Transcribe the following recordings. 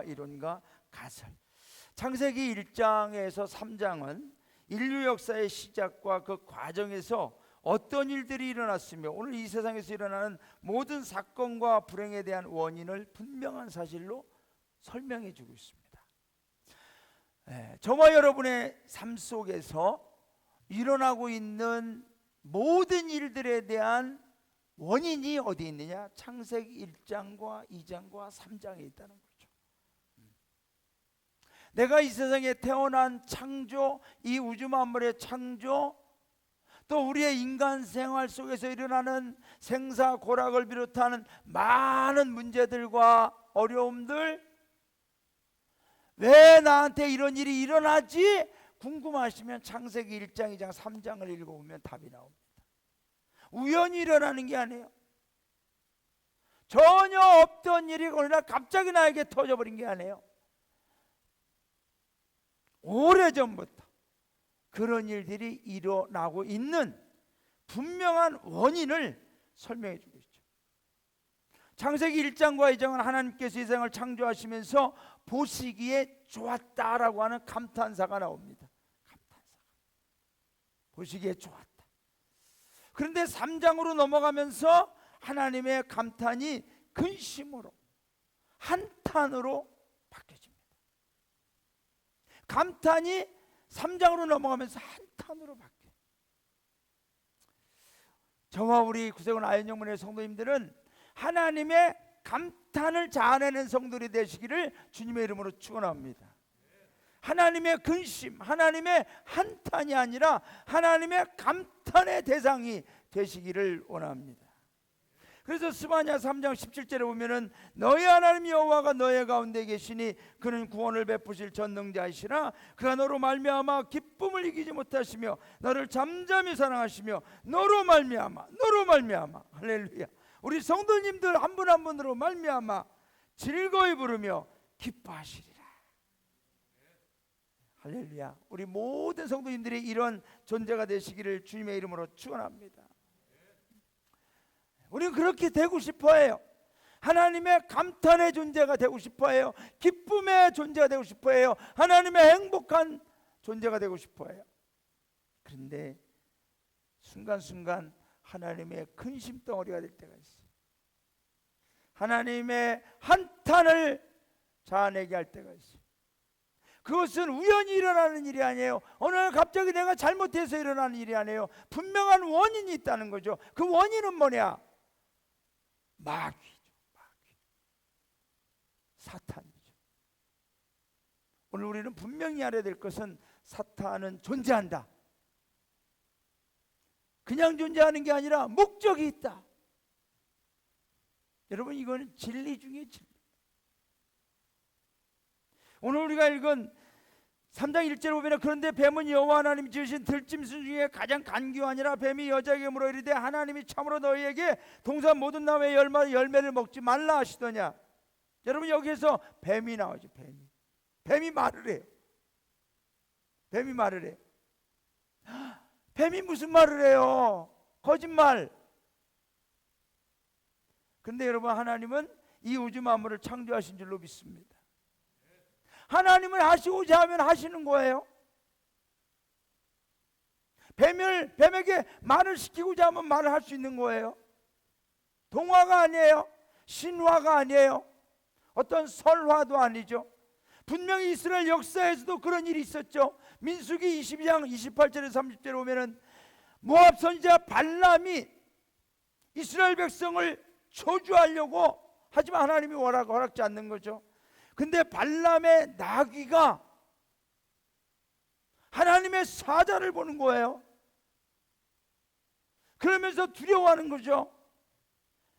이론과 이론과 가설. 창세기 1장에서 3장은 인류 역사의 시작과 그 과정에서 어떤 일들이 일어났으며 오늘 이 세상에서 일어나는 모든 사건과 불행에 대한 원인을 분명한 사실로 설명해 주고 있습니다. 저와 여러분의 삶 속에서 일어나고 있는 모든 일들에 대한 원인이 어디 있느냐? 창세기 1장과 2장과 3장에 있다는 거죠. 내가 이 세상에 태어난 창조, 이 우주 만물의 창조, 또 우리의 인간 생활 속에서 일어나는 생사고락을 비롯하는 많은 문제들과 어려움들, 왜 나한테 이런 일이 일어나지? 궁금하시면 창세기 1장, 2장, 3장을 읽어보면 답이 나옵니다. 우연히 일어나는 게 아니에요. 전혀 없던 일이 어느 날 갑자기 나에게 터져버린 게 아니에요. 오래전부터 그런 일들이 일어나고 있는 분명한 원인을 설명해 주고 있죠. 창세기 1장과 2장은 하나님께서 이 세상을 창조하시면서 보시기에 좋았다라고 하는 감탄사가 나옵니다. 감탄사. 보시기에 좋았다. 그런데 3장으로 넘어가면서 하나님의 감탄이 근심으로, 한탄으로 바뀌어집니다. 감탄이 3장으로 넘어가면서 한탄으로 바뀌어요. 저와 우리 구세군 아현영문의 성도님들은 하나님의 감탄을 자아내는 성도들이 되시기를 주님의 이름으로 축원합니다. 하나님의 근심, 하나님의 한탄이 아니라 하나님의 감탄의 대상이 되시기를 원합니다. 그래서 스바냐 3장 17절에 보면은 너희 하나님 여호와가 너희 가운데 계시니 그는 구원을 베푸실 전능자이시라. 그가 너로 말미암아 기쁨을 이기지 못하시며 너를 잠잠히 사랑하시며 너로 말미암아 할렐루야. 우리 성도님들 한 분 한 분으로 말미암아 즐거이 부르며 기뻐하시리라. 할렐루야. 우리 모든 성도님들이 이런 존재가 되시기를 주님의 이름으로 축원합니다. 우리는 그렇게 되고 싶어해요. 하나님의 감탄의 존재가 되고 싶어해요. 기쁨의 존재가 되고 싶어해요. 하나님의 행복한 존재가 되고 싶어해요. 그런데 순간순간 하나님의 근심 덩어리가 될 때가 있어요. 하나님의 한탄을 자아내게 할 때가 있어요. 그것은 우연히 일어나는 일이 아니에요. 어느 날 갑자기 내가 잘못해서 일어나는 일이 아니에요. 분명한 원인이 있다는 거죠. 그 원인은 뭐냐? 마귀죠. 마귀. 사탄이죠. 오늘 우리는 분명히 알아야 될 것은 사탄은 존재한다. 그냥 존재하는 게 아니라 목적이 있다. 여러분, 이거는 진리 중에 진리. 오늘 우리가 읽은 3장 1절에 보면 그런데 뱀은 여호와 하나님이 지으신 들짐승 중에 가장 간교하니라. 뱀이 여자에게 물어 이르되 하나님이 참으로 너희에게 동산 모든 나무의 열매를 먹지 말라 하시더냐. 여러분, 여기에서 뱀이 나오죠. 뱀이 말을 해요. 뱀이 말을 해요. 뱀이 무슨 말을 해요? 거짓말. 그런데 여러분, 하나님은 이 우주 만물을 창조하신 줄로 믿습니다. 하나님은 하시고자 하면 하시는 거예요. 뱀에게 말을 시키고자 하면 말을 할 수 있는 거예요. 동화가 아니에요. 신화가 아니에요. 어떤 설화도 아니죠. 분명히 이스라엘 역사에서도 그런 일이 있었죠. 민수기 22장 28절에서 30절에 보면은 모압 선지자 발람이 이스라엘 백성을 저주하려고 하지만 하나님이 허락지 않는 거죠. 근데 발람의 나귀가 하나님의 사자를 보는 거예요. 그러면서 두려워하는 거죠.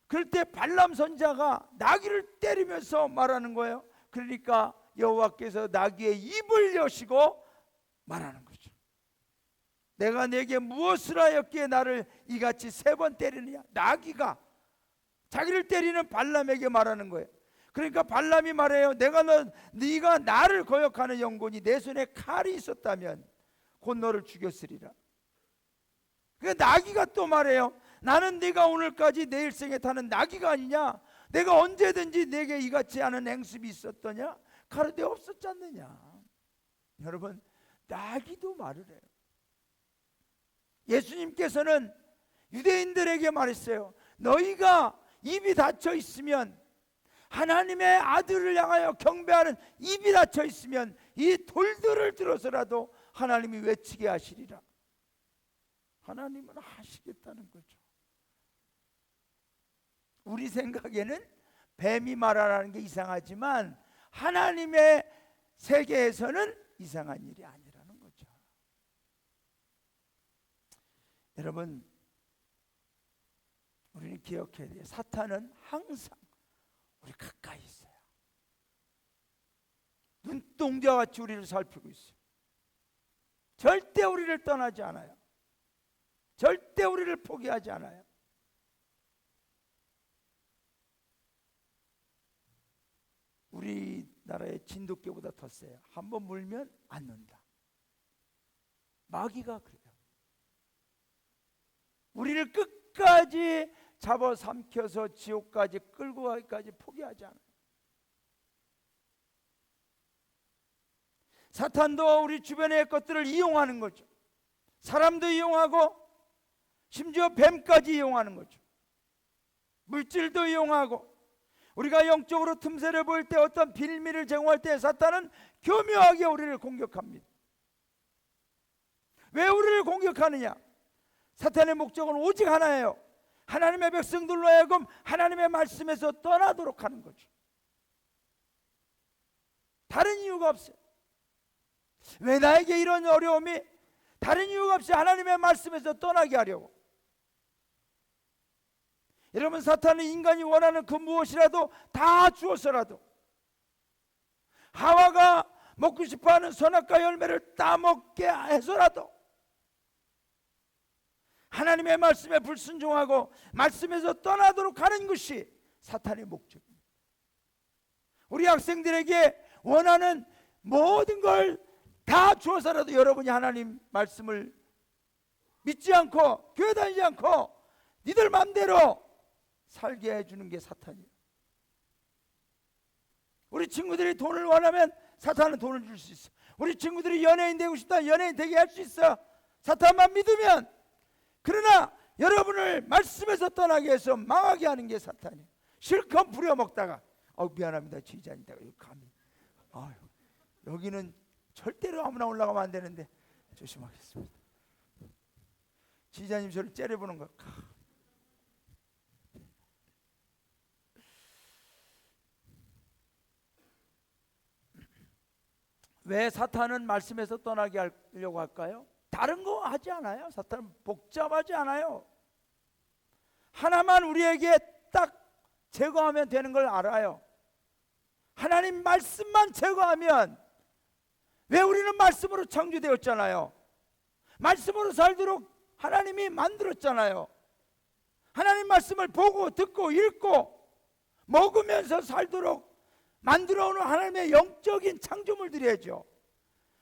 그럴 때 발람 선지자가 나귀를 때리면서 말하는 거예요. 그러니까 여호와께서 나귀의 입을 여시고 말하는 거죠. 내가 네게 무엇을 하였기에 나를 이같이 3번 때리느냐. 나귀가 자기를 때리는 발람에게 말하는 거예요. 그러니까 발람이 말해요. 네가 나를 거역하는 영혼이 내 손에 칼이 있었다면 곧 너를 죽였으리라. 그 나귀가 또 말해요. 나는 네가 오늘까지 내 일생에 타는 나귀가 아니냐. 내가 언제든지 내게 이같이 하는 행습이 있었더냐? 가로되 없었지 않느냐? 여러분, 나기도 말을 해요. 예수님께서는 유대인들에게 말했어요. 너희가 입이 닫혀 있으면, 하나님의 아들을 향하여 경배하는 입이 닫혀 있으면 이 돌들을 들어서라도 하나님이 외치게 하시리라. 하나님은 하시겠다는 거죠. 우리 생각에는 뱀이 말하라는 게 이상하지만 하나님의 세계에서는 이상한 일이 아니라는 거죠. 여러분, 우리는 기억해야 돼요. 사탄은 항상 우리 가까이 있어요. 눈동자와 같이 우리를 살피고 있어요. 절대 우리를 떠나지 않아요. 절대 우리를 포기하지 않아요. 우리나라의 진돗개보다 더 세요. 한번 물면 안 논다. 마귀가 그래요. 우리를 끝까지 잡아삼켜서 지옥까지 끌고 가기까지 포기하지 않아요. 사탄도 우리 주변의 것들을 이용하는 거죠. 사람도 이용하고 심지어 뱀까지 이용하는 거죠. 물질도 이용하고, 우리가 영적으로 틈새를 보일 때, 어떤 빌미를 제공할 때 사탄은 교묘하게 우리를 공격합니다. 왜 우리를 공격하느냐? 사탄의 목적은 오직 하나예요. 하나님의 백성들로 하여금 하나님의 말씀에서 떠나도록 하는 거죠. 다른 이유가 없어요. 왜 나에게 이런 어려움이? 다른 이유가 없이 하나님의 말씀에서 떠나게 하려고. 여러분, 사탄은 인간이 원하는 그 무엇이라도 다 주어서라도, 하와가 먹고 싶어하는 선악과 열매를 따먹게 해서라도 하나님의 말씀에 불순종하고 말씀에서 떠나도록 하는 것이 사탄의 목적입니다. 우리 학생들에게 원하는 모든 걸 다 주어서라도 여러분이 하나님 말씀을 믿지 않고 교회 다니지 않고 니들 마음대로 살게 해주는 게 사탄이에요. 우리 친구들이 돈을 원하면 사탄은 돈을 줄 수 있어. 우리 친구들이 연예인 되고 싶다, 연예인 되게 할 수 있어. 사탄만 믿으면. 그러나 여러분을 말씀에서 떠나게 해서 망하게 하는 게 사탄이에요. 실컷 부려먹다가 미안합니다 지휘자님, 내가 감히 여기는 절대로 아무나 올라가면 안 되는데 조심하겠습니다. 지휘자님 저를 째려보는 거. 왜 사탄은 말씀에서 떠나게 하려고 할까요? 다른 거 하지 않아요. 사탄은 복잡하지 않아요. 하나만 우리에게 딱 제거하면 되는 걸 알아요. 하나님 말씀만 제거하면, 왜 우리는 말씀으로 창조되었잖아요. 말씀으로 살도록 하나님이 만들었잖아요. 하나님 말씀을 보고 듣고 읽고 먹으면서 살도록 만들어오는 하나님의 영적인 창조물들이죠.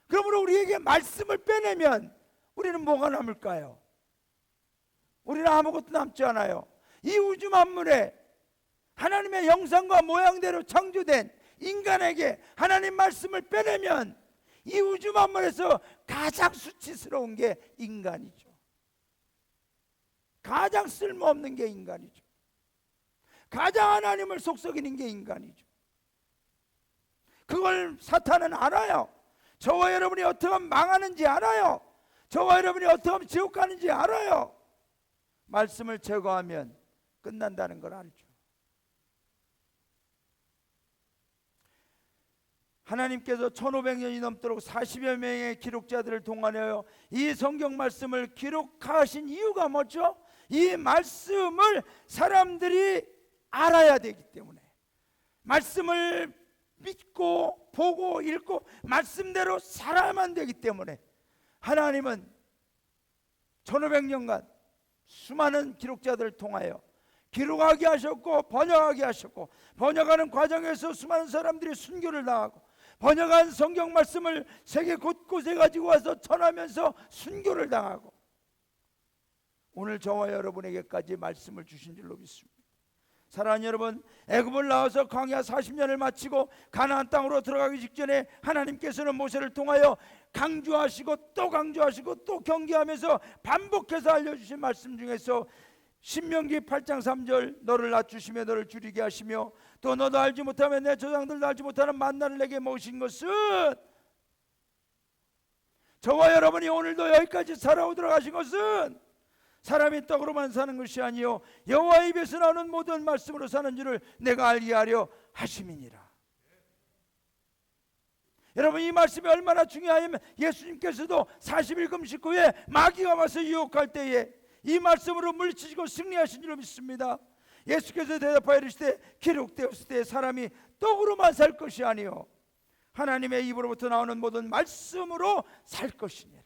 그러므로 우리에게 말씀을 빼내면 우리는 뭐가 남을까요? 우리는 아무것도 남지 않아요. 이 우주 만물에 하나님의 형상과 모양대로 창조된 인간에게 하나님 말씀을 빼내면 이 우주 만물에서 가장 수치스러운 게 인간이죠. 가장 쓸모없는 게 인간이죠. 가장 하나님을 속썩이는 게 인간이죠. 그걸 사탄은 알아요. 저와 여러분이 어떻게 하면 망하는지 알아요. 저와 여러분이 어떻게 하면 지옥 가는지 알아요. 말씀을 제거하면 끝난다는 걸 알죠. 하나님께서 1500년이 넘도록 40여 명의 기록자들을 동원하여 이 성경 말씀을 기록하신 이유가 뭐죠? 이 말씀을 사람들이 알아야 되기 때문에, 말씀을 믿고 보고 읽고 말씀대로 살아야만 되기 때문에 하나님은 1500년간 수많은 기록자들을 통하여 기록하게 하셨고 번역하게 하셨고, 번역하는 과정에서 수많은 사람들이 순교를 당하고, 번역한 성경 말씀을 세계 곳곳에 가지고 와서 전하면서 순교를 당하고, 오늘 저와 여러분에게까지 말씀을 주신 줄로 믿습니다. 사랑하는 여러분, 애굽을 나와서 광야 40년을 마치고 가나안 땅으로 들어가기 직전에 하나님께서는 모세를 통하여 강조하시고 또 강조하시고 또 경계하면서 반복해서 알려주신 말씀 중에서 신명기 8장 3절, 너를 낮추시며 너를 줄이게 하시며 또 너도 알지 못하면 내 조상들도 알지 못하는 만나를 내게 모신 것은, 저와 여러분이 오늘도 여기까지 살아오도록 하신 것은 사람이 떡으로만 사는 것이 아니요 여호와의 입에서 나오는 모든 말씀으로 사는 줄을 내가 알게 하려 하심이니라. 여러분, 이 말씀이 얼마나 중요하냐면 예수님께서도 40일 금식 후에 마귀가 와서 유혹할 때에 이 말씀으로 물리치시고 승리하신 줄로 믿습니다. 예수께서 대답하여 이르시되 기록되었을 때 사람이 떡으로만 살 것이 아니요 하나님의 입으로부터 나오는 모든 말씀으로 살 것이니라.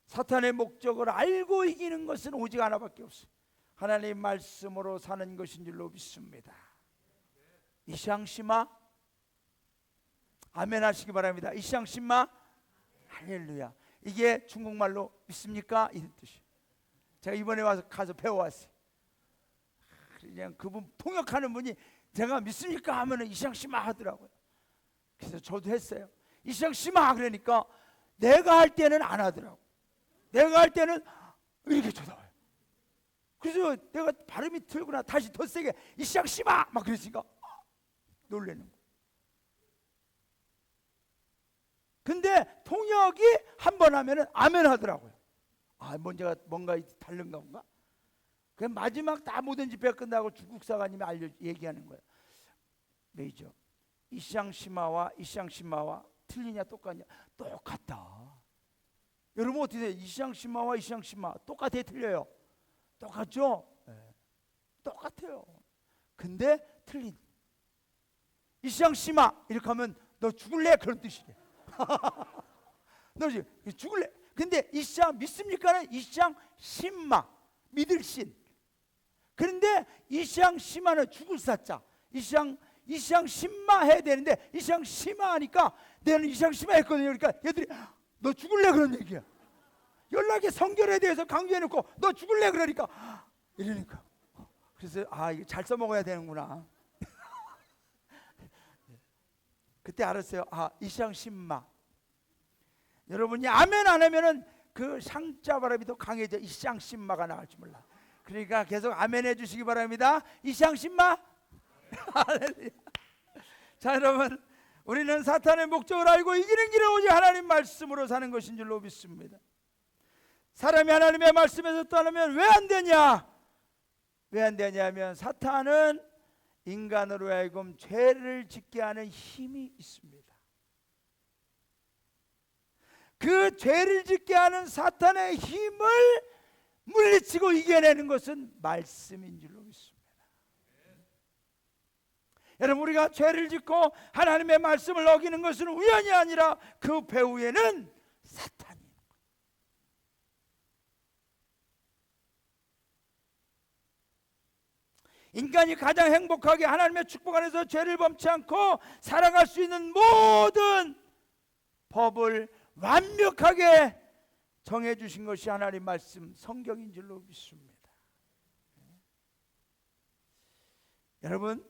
사탄의 목적을 알고 이기는 것은 오직 하나밖에 없어요. 하나님 말씀으로 사는 것인 줄로 믿습니다. 이샹시마 아멘 하시기 바랍니다. 이샹시마 할렐루야. 이게 중국말로 믿습니까? 이런 뜻이에요. 제가 이번에 와서 가서 배워왔어요. 그냥 그분 통역하는 분이 제가 믿습니까? 하면은 이샹시마 하더라고요. 그래서 저도 했어요. 이샹시마 그러니까 내가 할 때는 안 하더라고. 내가 할 때는 이렇게 쳐다봐요. 그래서 내가 발음이 틀구나 다시 더 세게 이샹시마 막 그러니까 놀라는 거예요. 근데 통역이 한 번 하면은 아멘 하더라고요. 아, 뭔가 다른가 본가? 그 마지막 다 모든 집회 끝나고 중국 사관님이 얘기하는 거예요. 메이저 이샹시마와 이샹시마와 틀리냐 똑같냐? 똑같다. 여러분 어떻게 돼요? 이샹시마와 이샹시마 똑같아요, 틀려요? 똑같죠? 네. 똑같아요. 근데 틀린 이샹시마 이렇게 하면 너 죽을래? 그런 뜻이래. 너 죽을래? 근데 이샹 믿습니까는 이샹심마 믿을 신. 그런데 이샹시마는 죽을 사자. 이샹심마 해야 되는데 이샹시마 하니까 내는 이샹시마 했거든요. 그러니까 얘들이 너 죽을래? 그런 얘기야. 연락에 성결에 대해서 강조해놓고 너 죽을래? 그러니까 이러니까 그래서 이거 잘 써먹어야 되는구나. 그때 알았어요. 이샹심마. 여러분이 아멘 안 하면은 그 상자 바람이 더 강해져 이샹심마가 나올 줄 몰라. 그러니까 계속 아멘 해주시기 바랍니다. 이샹심마. 자, 여러분, 우리는 사탄의 목적을 알고 이기는 길은 오직 하나님 말씀으로 사는 것인 줄로 믿습니다. 사람이 하나님의 말씀에서 떠나면 왜 안 되냐? 왜 안 되냐면 사탄은 인간으로 하여금 죄를 짓게 하는 힘이 있습니다. 그 죄를 짓게 하는 사탄의 힘을 물리치고 이겨내는 것은 말씀인 줄로 믿습니다. 여러분, 우리가 죄를 짓고 하나님의 말씀을 어기는 것은 우연이 아니라 그 배후에는 사탄이 있는 거예요. 인간이 가장 행복하게 하나님의 축복 안에서 죄를 범치 않고 살아갈 수 있는 모든 법을 완벽하게 정해주신 것이 하나님 말씀 성경인 줄로 믿습니다. 여러분,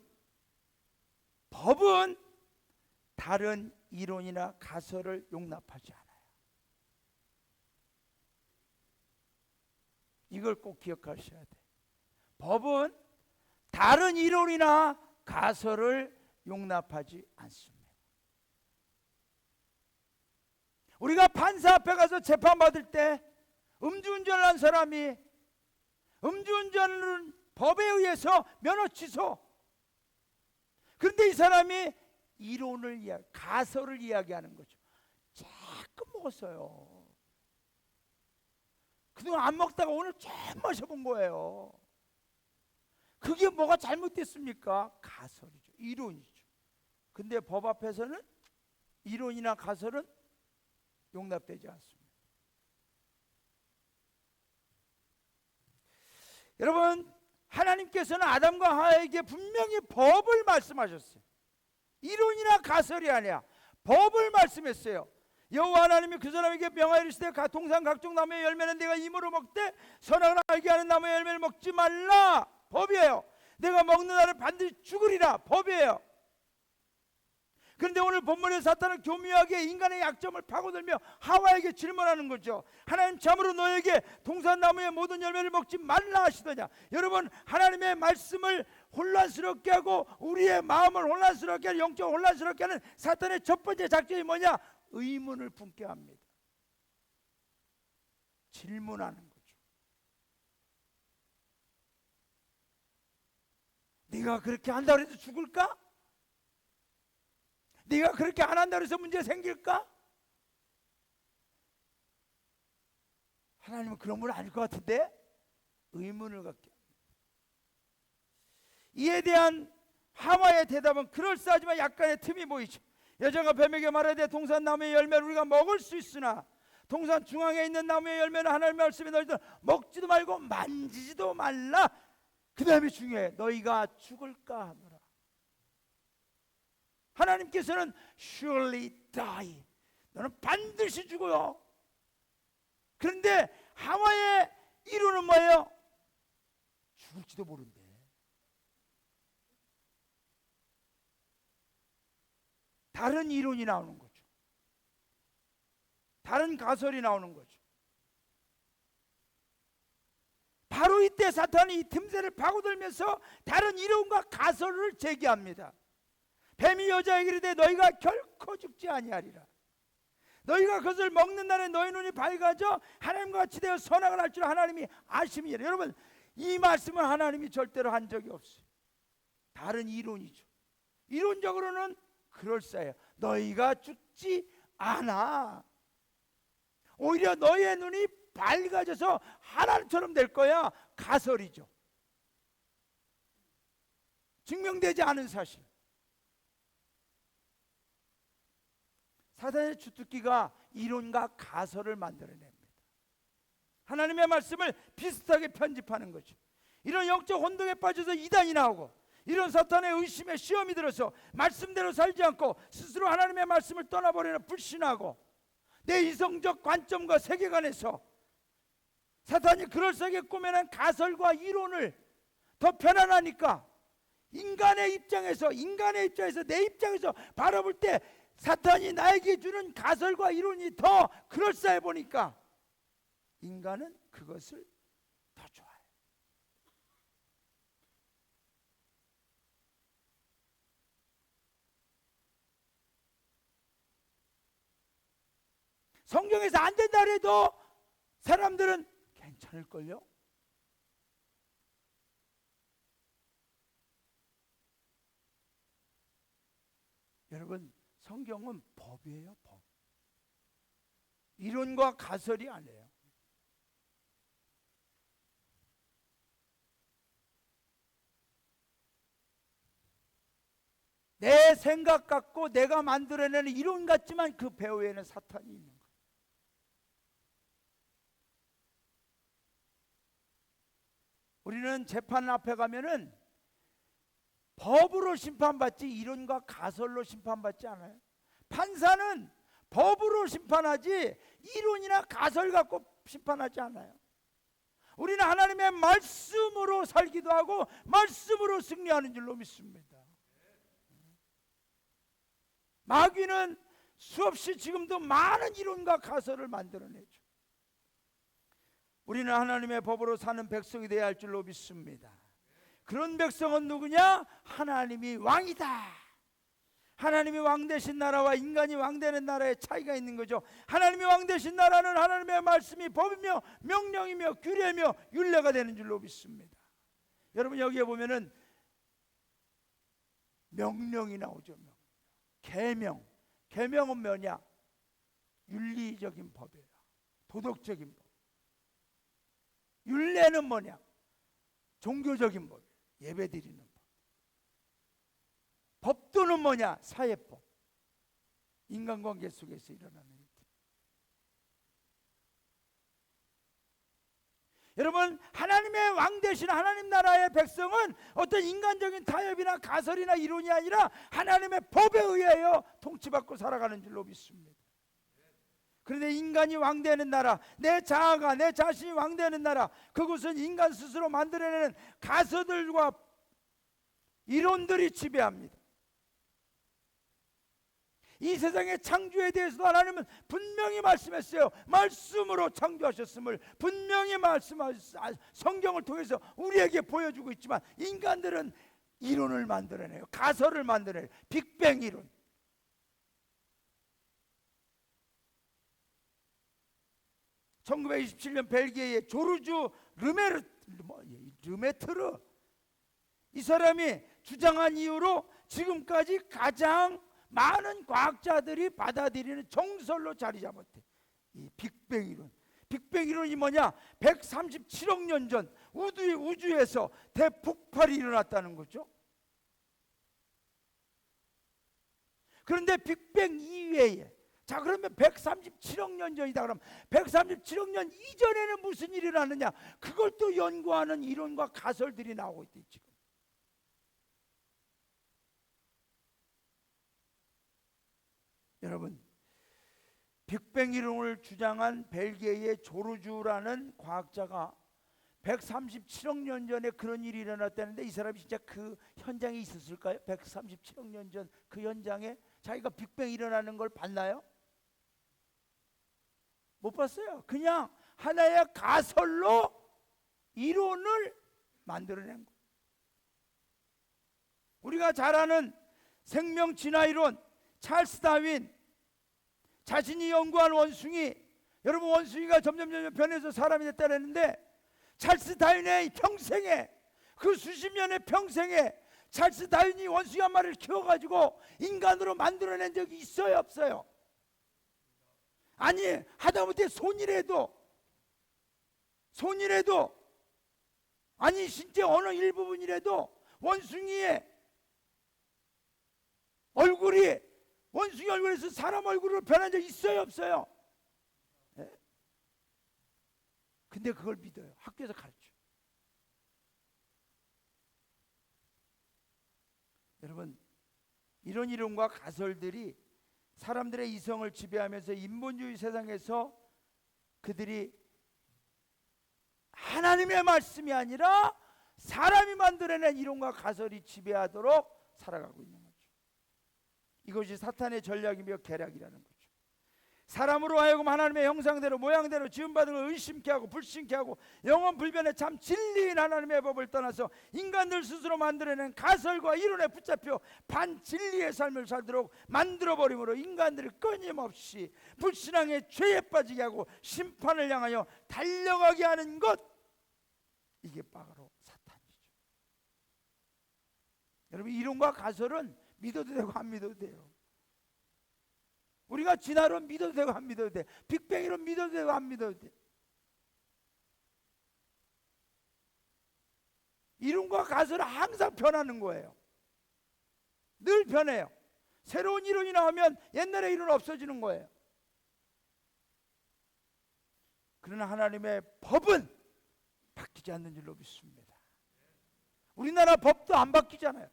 법은 다른 이론이나 가설을 용납하지 않아요. 이걸 꼭 기억하셔야 돼요. 법은 다른 이론이나 가설을 용납하지 않습니다. 우리가 판사 앞에 가서 재판받을 때 음주운전을 한 사람이 음주운전은 법에 의해서 면허 취소. 그런데 이 사람이 이론을 가설을 이야기하는 거죠. 조금 먹었어요. 그동안 안 먹다가 오늘 좀 마셔본 거예요. 그게 뭐가 잘못됐습니까? 가설이죠. 이론이죠. 근데 법 앞에서는 이론이나 가설은 용납되지 않습니다. 여러분, 하나님께서는 아담과 하와에게 분명히 법을 말씀하셨어요. 이론이나 가설이 아니야. 법을 말씀했어요. 여호와 하나님이 그 사람에게 명하여 이르시되 동산 각종 나무의 열매는 네가 임으로 먹되 선악을 알게 하는 나무의 열매를 먹지 말라. 법이에요. 내가 먹는 날을 반드시 죽으리라. 법이에요. 그런데 오늘 본문에 사탄은 교묘하게 인간의 약점을 파고들며 하와에게 질문하는 거죠. 하나님 참으로 너에게 동산나무의 모든 열매를 먹지 말라 하시더냐. 여러분, 하나님의 말씀을 혼란스럽게 하고 우리의 마음을 혼란스럽게 하는, 영적으로 혼란스럽게 하는 사탄의 첫 번째 작전이 뭐냐? 의문을 품게 합니다. 질문하는 거죠. 네가 그렇게 한다고 해서 죽을까? 네가 그렇게 안 한다고 해서 문제 생길까? 하나님은 그런 분 아닐 것 같은데 의문을 갖게 합니다. 이에 대한 하와의 대답은 그럴싸하지만 약간의 틈이 보이죠. 여자가 뱀에게 말하되 동산 나무의 열매를 우리가 먹을 수 있으나 동산 중앙에 있는 나무의 열매는 하나님의 말씀에 너희들 먹지도 말고 만지지도 말라. 그 다음에 중요해. 너희가 죽을까 하노라. 하나님께서는 surely die. 너는 반드시 죽어요. 그런데 하와의 이론은 뭐예요? 죽을지도 모른대. 다른 이론이 나오는 거죠. 다른 가설이 나오는 거죠. 바로 이때 사탄이 이 틈새를 파고들면서 다른 이론과 가설을 제기합니다. 뱀이 여자에게 이르되 너희가 결코 죽지 아니하리라. 너희가 그것을 먹는 날에 너희 눈이 밝아져 하나님과 같이 되어 선악을 알 줄 하나님이 아심이라. 여러분, 이 말씀은 하나님이 절대로 한 적이 없어요. 다른 이론이죠. 이론적으로는 그럴싸해요. 너희가 죽지 않아. 오히려 너희의 눈이 밝아져서 하나님처럼 될 거야. 가설이죠. 증명되지 않은 사실. 사단의 주특기가 이론과 가설을 만들어냅니다. 하나님의 말씀을 비슷하게 편집하는 거죠. 이런 영적 혼동에 빠져서 이단이 나오고, 이런 사탄의 의심에 시험이 들어서 말씀대로 살지 않고 스스로 하나님의 말씀을 떠나버리는 불신하고, 내 이성적 관점과 세계관에서 사탄이 그럴싸하게 꾸며낸 가설과 이론을 더 편안하니까 인간의 입장에서 내 입장에서 바라볼 때 사탄이 나에게 주는 가설과 이론이 더 그럴싸해 보니까 인간은 그것을 더 좋아해요. 성경에서 안 된다 해도 사람들은 괜찮을걸요? 여러분, 성경은 법이에요, 법. 이론과 가설이 아니에요. 내 생각 같고 내가 만들어내는 이론 같지만 그 배후에는 사탄이 있는 거예요. 우리는 재판 앞에 가면은 법으로 심판받지 이론과 가설로 심판받지 않아요. 판사는 법으로 심판하지 이론이나 가설 갖고 심판하지 않아요. 우리는 하나님의 말씀으로 살기도 하고 말씀으로 승리하는 줄로 믿습니다. 마귀는 수없이 지금도 많은 이론과 가설을 만들어내죠. 우리는 하나님의 법으로 사는 백성이 되어야 할 줄로 믿습니다. 그런 백성은 누구냐? 하나님이 왕이다. 하나님이 왕 되신 나라와 인간이 왕 되는 나라의 차이가 있는 거죠. 하나님이 왕 되신 나라는 하나님의 말씀이 법이며 명령이며 규례며 율례가 되는 줄로 믿습니다. 여러분, 여기에 보면은 명령이 나오죠. 계명. 계명은 뭐냐? 윤리적인 법이에요. 도덕적인 법. 율례는 뭐냐? 종교적인 법. 예배드리는 법. 법도는 뭐냐? 사회법. 인간관계 속에서 일어나는 일들. 여러분, 하나님의 왕 되신 하나님 나라의 백성은 어떤 인간적인 타협이나 가설이나 이론이 아니라 하나님의 법에 의하여 통치받고 살아가는 줄로 믿습니다. 그런데 인간이 왕되는 나라, 내 자아가, 내 자신이 왕되는 나라, 그것은 인간 스스로 만들어내는 가설들과 이론들이 지배합니다. 이 세상의 창조에 대해서도 하나님은 분명히 말씀했어요. 말씀으로 창조하셨음을 분명히 성경을 통해서 우리에게 보여주고 있지만, 인간들은 이론을 만들어내요. 가설을 만들어내요. 빅뱅 이론. (1927년) 벨기에의 조르주 르메트르, 이 사람이 주장한 이유로 지금까지 가장 많은 과학자들이 받아들이는 정설로 자리 잡았대. 이 빅뱅 이론. 빅뱅 이론이 뭐냐? 137억 년 전 우주에서 대폭발이 일어났다는 거죠. 그런데 빅뱅 이외에, 자 그러면 137억 년 전이다. 그럼 137억 년 이전에는 무슨 일이 일어났느냐? 그걸 또 연구하는 이론과 가설들이 나오고 있대 지금. 여러분, 빅뱅 이론을 주장한 벨기에의 조르주라는 과학자가 137억 년 전에 그런 일이 일어났다는데, 이 사람이 진짜 그 현장에 있었을까요? 137억 년 전 그 현장에 자기가 빅뱅 일어나는 걸 봤나요? 못 봤어요. 그냥 하나의 가설로 이론을 만들어낸 거예요. 우리가 잘 아는 생명 진화 이론, 찰스 다윈, 자신이 연구한 원숭이, 여러분 원숭이가 점점 변해서 사람이 됐다는데, 찰스 다윈의 평생에, 그 수십 년의 평생에 찰스 다윈이 원숭이 한 마리를 키워가지고 인간으로 만들어낸 적이 있어요, 없어요? 아니, 하다못해 손이라도 아니 신체 어느 일부분이라도 원숭이의 얼굴이, 원숭이 얼굴에서 사람 얼굴로 변한 적 있어요, 없어요? 네? 근데 그걸 믿어요. 학교에서 가르쳐. 여러분, 이런 이론과 가설들이 사람들의 이성을 지배하면서 인본주의 세상에서 그들이 하나님의 말씀이 아니라 사람이 만들어낸 이론과 가설이 지배하도록 살아가고 있는 거죠. 이것이 사탄의 전략이며 계략이라는 거죠. 사람으로 하여금 하나님의 형상대로 모양대로 지음받은 걸 의심케 하고 불신케 하고 영원 불변의 참 진리인 하나님의 법을 떠나서 인간들 스스로 만들어낸 가설과 이론에 붙잡혀 반진리의 삶을 살도록 만들어버림으로 인간들을 끊임없이 불신앙의 죄에 빠지게 하고 심판을 향하여 달려가게 하는 것, 이게 바로 사탄이죠. 여러분, 이론과 가설은 믿어도 되고 안 믿어도 돼요. 우리가 진화론 믿어도 되고 안 믿어도 돼. 빅뱅 이론 믿어도 되고 안 믿어도 돼. 이론과 가설은 항상 변하는 거예요. 늘 변해요. 새로운 이론이 나오면 옛날의 이론은 없어지는 거예요. 그러나 하나님의 법은 바뀌지 않는 줄로 믿습니다. 우리나라 법도 안 바뀌잖아요.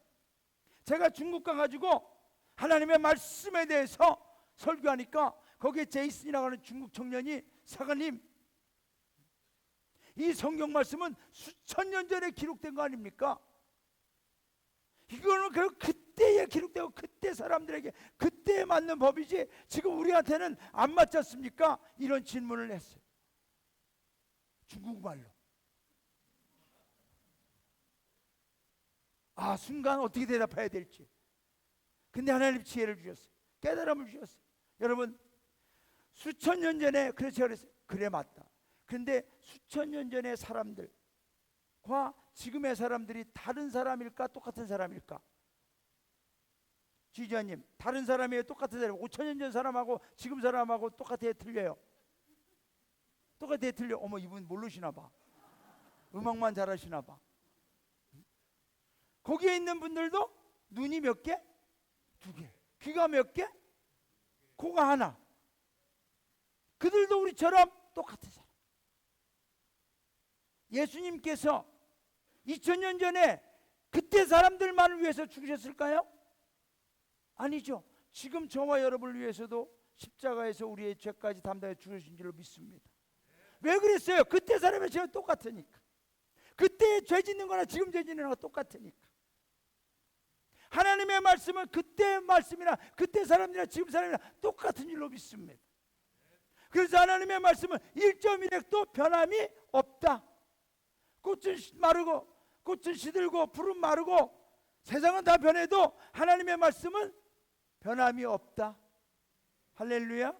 제가 중국 가가지고 하나님의 말씀에 대해서 설교하니까 거기에 제이슨이라고 하는 중국 청년이, 사관님, 이 성경 말씀은 수천 년 전에 기록된 거 아닙니까? 이거는 그때에 기록되고 그때 사람들에게 그때에 맞는 법이지 지금 우리한테는 안 맞지 않습니까? 이런 질문을 했어요. 중국말로. 순간 어떻게 대답해야 될지. 근데 하나님 지혜를 주셨어요. 깨달음을 주셨어요. 여러분, 수천 년 전에, 그래서 제가 그랬어요. 그래, 맞다. 그런데 수천 년 전의 사람들과 지금의 사람들이 다른 사람일까, 똑같은 사람일까? 지휘자님, 다른 사람이에요, 똑같은 사람? 5천 년 전 사람하고 지금 사람하고 똑같아요, 틀려요? 똑같아요, 틀려? 어머, 이분 모르시나 봐. 음악만 잘하시나 봐. 거기에 있는 분들도 눈이 몇 개? 2개. 귀가 몇 개? 코가 하나. 그들도 우리처럼 똑같은 사람. 예수님께서 2000년 전에 그때 사람들만을 위해서 죽으셨을까요? 아니죠. 지금 저와 여러분을 위해서도 십자가에서 우리의 죄까지 담당해 주신 줄로 믿습니다. 왜 그랬어요? 그때 사람의 죄가 똑같으니까. 그때 죄 짓는 거나 지금 죄 짓는 거나 똑같으니까. 하나님의 말씀은 그때 말씀이나 그때 사람이나 지금 사람이나 똑같은 줄로 믿습니다. 그래서 하나님의 말씀은 1.1핵도 변함이 없다. 꽃은 마르고 꽃은 시들고 풀은 마르고 세상은 다 변해도 하나님의 말씀은 변함이 없다. 할렐루야.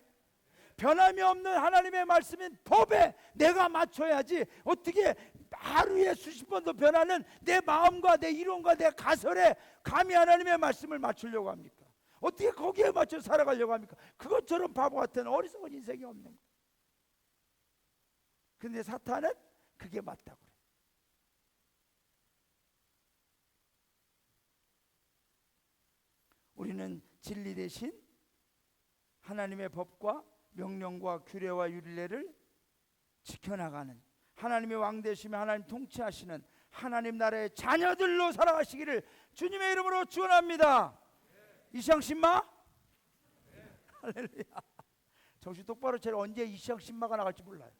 변함이 없는 하나님의 말씀인 법에 내가 맞춰야지 어떻게 하루에 수십 번도 변하는 내 마음과 내 이론과 내 가설에 감히 하나님의 말씀을 맞추려고 합니까? 어떻게 거기에 맞춰 살아가려고 합니까? 그것처럼 바보 같은 어리석은 인생이 없는 거예요. 근데 사탄은 그게 맞다고 그래요. 우리는 진리 대신 하나님의 법과 명령과 규례와 율례를 지켜나가는 하나님의 왕 되시며 하나님 통치하시는 하나님 나라의 자녀들로 살아가시기를 주님의 이름으로 축원합니다. 이시향신마? 할렐루야. 정신 똑바로 차려. 언제 이시향신마가 나갈지 몰라요.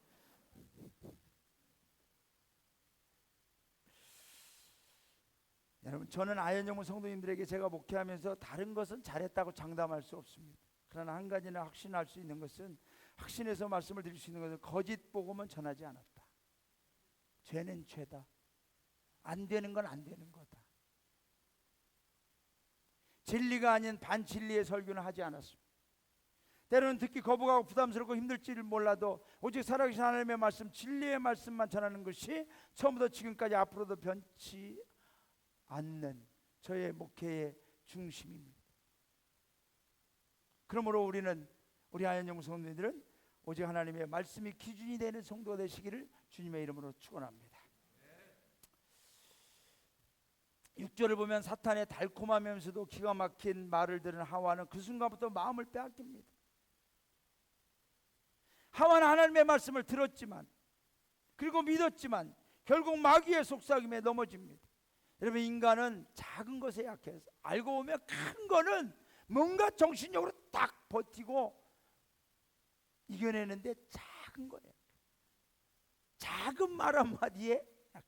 여러분, 저는 아현영문 성도님들에게 제가 목회하면서 다른 것은 잘했다고 장담할 수 없습니다. 그러나 한 가지는 확신할 수 있는 것은, 확신해서 말씀을 드릴 수 있는 것은 거짓 복음은 전하지 않았다. 죄는 죄다. 안 되는 건 안 되는 거다. 진리가 아닌 반진리의 설교는 하지 않았습니다. 때로는 듣기 거부하고 부담스럽고 힘들지를 몰라도 오직 살아계신 하나님의 말씀, 진리의 말씀만 전하는 것이 처음부터 지금까지 앞으로도 변치 않는 저의 목회의 중심입니다. 그러므로 우리 아현영 성도님들은 오직 하나님의 말씀이 기준이 되는 성도가 되시기를 주님의 이름으로 축원합니다. 6절을 보면 사탄의 달콤하면서도 기가 막힌 말을 들은 하와는 그 순간부터 마음을 빼앗깁니다. 하와는 하나님의 말씀을 들었지만 그리고 믿었지만 결국 마귀의 속삭임에 넘어집니다. 여러분, 인간은 작은 것에 약해서 알고 보면 큰 거는 뭔가 정신력으로 딱 버티고 이겨내는데 작은 거예요. 작은 말 한마디에 약해.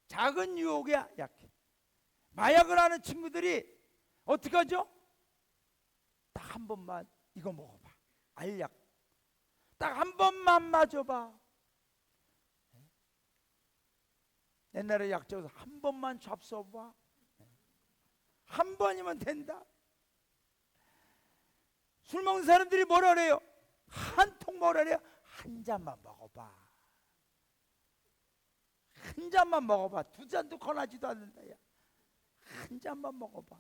작은 유혹에 약해. 마약을 하는 친구들이 어떻게 하죠? 딱 한 번만 이거 먹어봐. 알약. 딱 한 번만 맞아봐. 옛날에 약적에서 한 번만 잡숴봐. 한 번이면 된다. 술 먹는 사람들이 뭐라 그래요? 한 통 뭐라 그래요? 한 잔만 먹어봐. 한 잔만 먹어봐. 두 잔도 권하지도 않는다. 야. 한 잔만 먹어봐.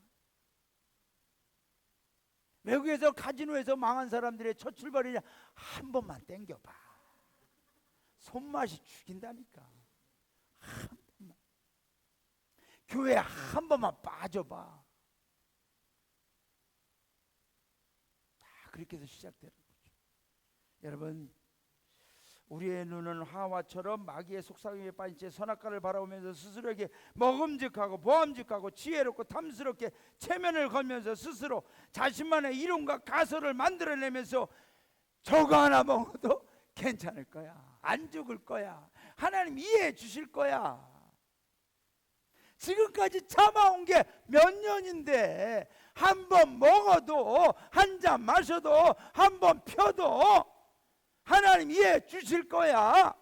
외국에서 카지노에서 망한 사람들의 첫 출발이냐? 한 번만 땡겨봐. 손맛이 죽인다니까. 한 번만. 교회 한 번만 빠져봐. 그렇게 해서 시작되는 거죠. 여러분, 우리의 눈은 하와처럼 마귀의 속삭임에 빠진 채 선악과를 바라보면서 스스로에게 먹음직하고 보암직하고 지혜롭고 탐스럽게 체면을 걸면서 스스로 자신만의 이론과 가설을 만들어내면서 저거 하나 먹어도 괜찮을 거야. 안 죽을 거야. 하나님 이해해 주실 거야. 지금까지 참아온 게 몇 년인데 한 번 먹어도 한 잔 마셔도 한 번 펴도 하나님 이해해 주실 거야.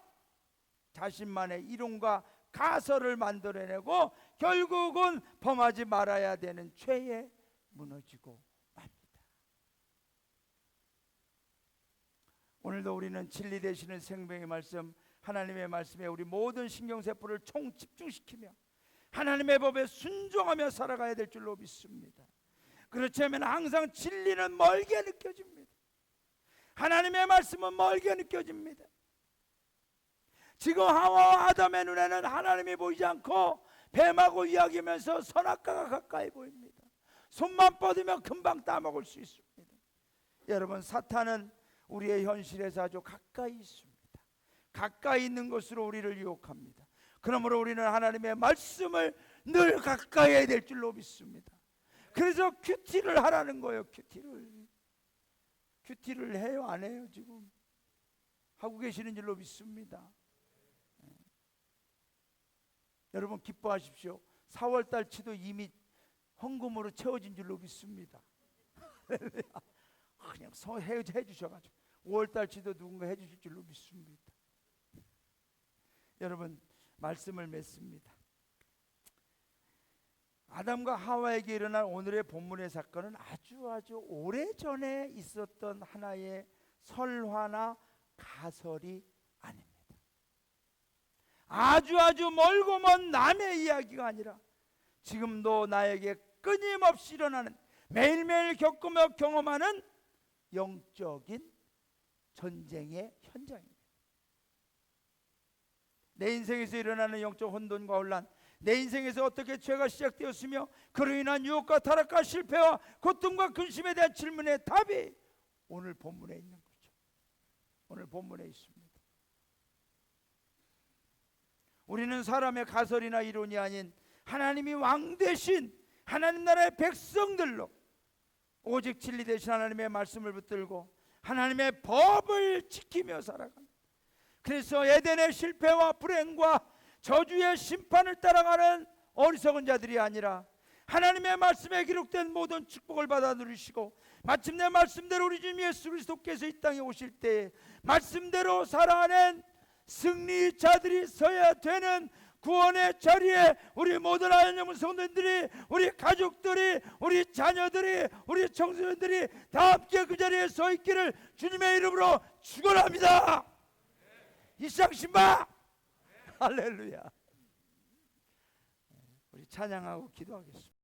자신만의 이론과 가설을 만들어내고 결국은 범하지 말아야 되는 죄에 무너지고 맙니다. 오늘도 우리는 진리 되시는 생명의 말씀, 하나님의 말씀에 우리 모든 신경세포를 총 집중시키며 하나님의 법에 순종하며 살아가야 될 줄로 믿습니다. 그렇지 않으면 항상 진리는 멀게 느껴집니다. 하나님의 말씀은 멀게 느껴집니다. 지금 하와와 아담의 눈에는 하나님이 보이지 않고 뱀하고 이야기하면서 선악과가 가까이 보입니다. 손만 뻗으면 금방 따먹을 수 있습니다. 여러분, 사탄은 우리의 현실에서 아주 가까이 있습니다. 가까이 있는 것으로 우리를 유혹합니다. 그러므로 우리는 하나님의 말씀을 늘 가까이 해야 될 줄로 믿습니다. 그래서 큐티를 하라는 거예요. 큐티를 해요, 안 해요? 지금 하고 계시는 줄로 믿습니다. 여러분 기뻐하십시오. 4월달 치도 이미 헌금으로 채워진 줄로 믿습니다. 그냥 해주셔가지고 5월달 치도 누군가 해주실 줄로 믿습니다. 여러분 말씀을 맺습니다. 아담과 하와에게 일어난 오늘의 본문의 사건은 아주 오래전에 있었던 하나의 설화나 가설이 아닙니다. 아주 멀고 먼 남의 이야기가 아니라 지금도 나에게 끊임없이 일어나는, 매일매일 겪으며 경험하는 영적인 전쟁의 현장입니다. 내 인생에서 일어나는 영적 혼돈과 혼란, 내 인생에서 어떻게 죄가 시작되었으며 그로 인한 유혹과 타락과 실패와 고통과 근심에 대한 질문의 답이 오늘 본문에 있는 거죠. 오늘 본문에 있습니다. 우리는 사람의 가설이나 이론이 아닌 하나님이 왕 대신 하나님 나라의 백성들로 오직 진리 되신 하나님의 말씀을 붙들고 하나님의 법을 지키며 살아가는, 그래서 에덴의 실패와 불행과 저주의 심판을 따라가는 어리석은 자들이 아니라 하나님의 말씀에 기록된 모든 축복을 받아 누리시고 마침내 말씀대로 우리 주님 예수 그리스도께서 이 땅에 오실 때 말씀대로 살아가는 승리자들이 서야 되는 구원의 자리에 우리 모든 하나님의 성도들이, 우리 가족들이, 우리 자녀들이, 우리 청소년들이 다 함께 그 자리에 서 있기를 주님의 이름으로 축원합니다. 이삭 신바 할렐루야. 우리 찬양하고 기도하겠습니다.